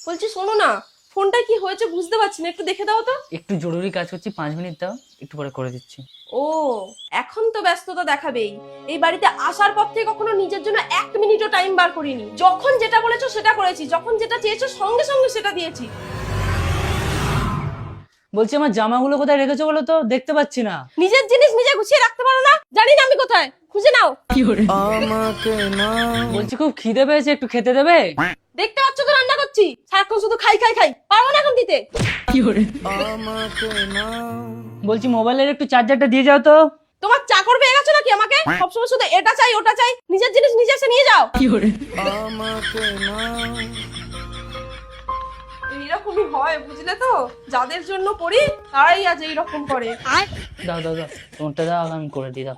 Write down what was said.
বলছি শোনো না, ফোনটা কি হয়েছে বুঝতে পারছি না, একটু দেখে দাও তো। একটু জরুরি কাজ করছি, 5 মিনিট দাও, একটু পরে করে দিচ্ছি। ও, এখন তো ব্যস্ততা দেখাবেই। এই বাড়িতে আসার পর থেকে কখনো নিজের জন্য 1 মিনিটও টাইম বার করিনি। যখন যেটা বলেছো সেটা করেছি, যখন যেটা চেয়েছো সঙ্গে সঙ্গে সেটা দিয়েছি। বলছি আমার জামাগুলো কোথায় রেখেছো বলো তো, দেখতে পাচ্ছি না। নিজের জিনিস নিজে গুছিয়ে রাখতে পারো না? জানি না আমি কোথায়, খুঁজে নাও। বলছি খুব খিদে পেয়েছে, একটু খেতে দেবে? দেখতে পাচ্ছ তো রান্না করছি, সারাক্ষণ শুধু খাই খাই খাই, পারবো না এখন দিতে। বলছি মোবাইলের একটু চার্জারটা দিয়ে যাও তো। তোমার চাকর পেয়ে গেছো নাকি আমাকে? সবসময় শুধু এটা চাই ওটা চাই, নিজের জিনিস নিজে এসে নিয়ে যাও। এইরকমই হয় বুঝলে তো, যাদের জন্য করি তারাই আজ এইরকম করে। দাও দাও দাও, তোমারটা দাও, আমি করে দিই, দাও।